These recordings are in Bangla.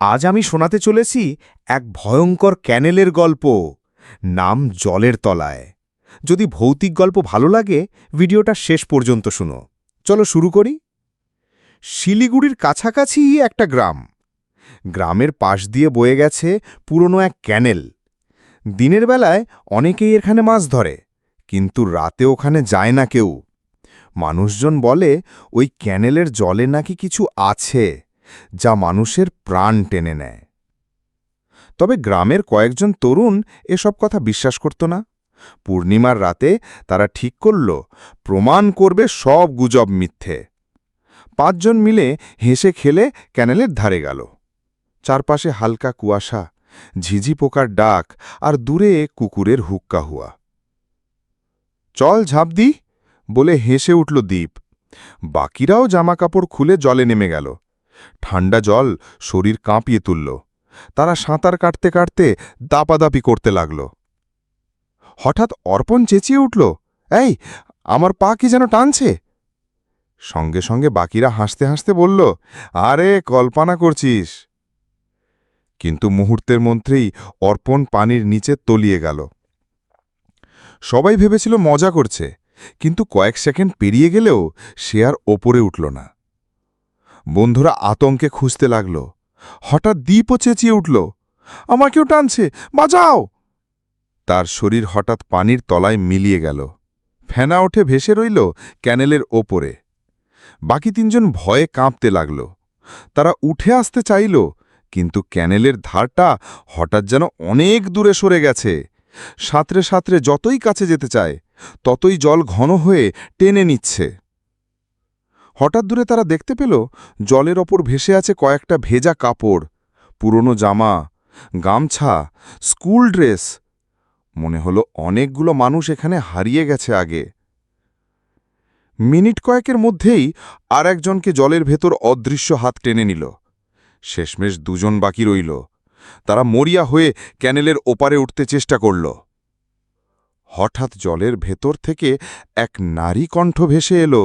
আজ আমি শোনাতে চলেছি এক ভয়ঙ্কর ক্যানেলের গল্প। নাম জলের তলায়। যদি ভৌতিক গল্প ভালো লাগে ভিডিওটা শেষ পর্যন্ত শুনো। চলো শুরু করি। শিলিগুড়ির কাছাকাছি একটা গ্রাম। গ্রামের পাশ দিয়ে বয়ে গেছে পুরনো এক ক্যানেল। দিনের বেলায় অনেকেই এখানে মাছ ধরে, কিন্তু রাতে ওখানে যায় না কেউ। মানুষজন বলে ওই ক্যানেলের জলে নাকি কিছু আছে যা মানুষের প্রাণ টেনে নেয়। তবে গ্রামের কয়েকজন তরুণ এসব কথা বিশ্বাস করত না। পূর্ণিমার রাতে তারা ঠিক করল প্রমাণ করবে সব গুজব মিথ্যে। 5 জন মিলে হেসে খেলে ক্যানেলের ধারে গেল। চারপাশে হালকা কুয়াশা, ঝিঝি পোকার ডাক আর দূরে কুকুরের হুক্কা হুয়া। চল ঝাঁপ দি বলে হেসে উঠল দ্বীপ। বাকিরাও জামাকাপড় খুলে জলে নেমে গেল। ঠান্ডা জল শরীর কাঁপিয়ে তুলল। তারা সাঁতার কাটতে কাটতে দাপাদাপি করতে লাগল। হঠাৎ অর্পণ চেঁচিয়ে উঠল, এই, আমার পা কি যেন টানছে। সঙ্গে সঙ্গে বাকিরা হাসতে হাসতে বলল, আরে কল্পনা করছিস। কিন্তু মুহূর্তের মধ্যেই অর্পণ পানির নিচে তলিয়ে গেল। সবাই ভেবেছিল মজা করছে, কিন্তু কয়েক সেকেন্ড পেরিয়ে গেলেও সে আর ওপরে উঠল না। বন্ধুরা আতঙ্কে খুঁজতে লাগল। হঠাৎ দ্বীপও চেঁচিয়ে উঠল, আমাকেও টানছে, বাঁচাও। তার শরীর হঠাৎ পানির তলায় মিলিয়ে গেল। ফেনা ওঠে ভেসে রইল ক্যানেলের ওপরে। বাকি 3 জন ভয়ে কাঁপতে লাগল। তারা উঠে আসতে চাইল, কিন্তু ক্যানেলের ধারটা হঠাৎ যেন অনেক দূরে সরে গেছে। সাঁতরে সাঁতরে যতই কাছে যেতে চায় ততই জল ঘন হয়ে টেনে নিচ্ছে। হঠাৎ দূরে তারা দেখতে পেল জলের ওপর ভেসে আছে কয়েকটা ভেজা কাপড়, পুরনো জামা, গামছা, স্কুল ড্রেস। মনে হলো অনেকগুলো মানুষ এখানে হারিয়ে গেছে আগে। মিনিট কয়েকের মধ্যেই আর একজনকে জলের ভেতর অদৃশ্য হাত টেনে নিল। শেষমেশ 2 জন বাকি রইল। তারা মরিয়া হয়ে ক্যানেলের ওপারে উঠতে চেষ্টা করল। হঠাৎ জলের ভেতর থেকে এক নারী কণ্ঠ ভেসে এলো,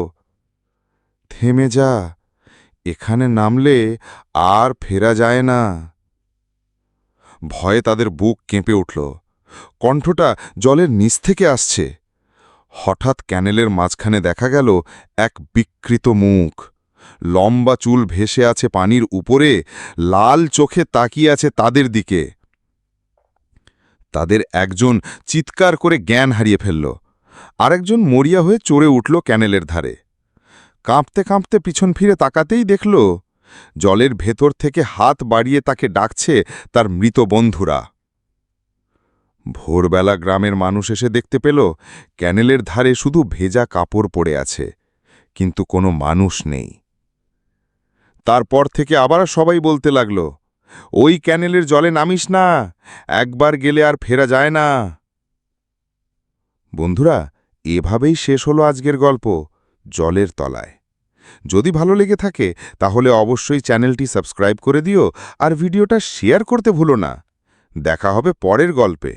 থেমে যা, এখানে নামলে আর ফেরা যায় না। ভয়ে তাদের বুক কেঁপে উঠল। কণ্ঠটা জলের নিচ থেকে আসছে। হঠাৎ ক্যানেলের মাঝখানে দেখা গেল এক বিকৃত মুখ। লম্বা চুল ভেসে আছে পানির উপরে, লাল চোখে তাকিয়ে আছে তাদের দিকে। তাদের একজন চিৎকার করে জ্ঞান হারিয়ে ফেলল। আরেকজন মরিয়া হয়ে চড়ে উঠল ক্যানেলের ধারে। কাঁপতে কাঁপতে পিছন ফিরে তাকাতেই দেখল জলের ভেতর থেকে হাত বাড়িয়ে তাকে ডাকছে তার মৃত বন্ধুরা। ভোরবেলা গ্রামের মানুষ এসে দেখতে পেল ক্যানেলের ধারে শুধু ভেজা কাপড় পড়ে আছে, কিন্তু কোনো মানুষ নেই। তারপর থেকে আবার সবাই বলতে লাগল, ওই ক্যানেলের জলে নামিস না, একবার গেলে আর ফেরা যায় না। বন্ধুরা, এভাবেই শেষ হলো আজকের গল্প, জলের তলায়। যদি ভালো লেগে থাকে তাহলে অবশ্যই চ্যানেলটি সাবস্ক্রাইব করে দিও আর ভিডিওটা শেয়ার করতে ভুলো না। দেখা হবে পরের গল্পে।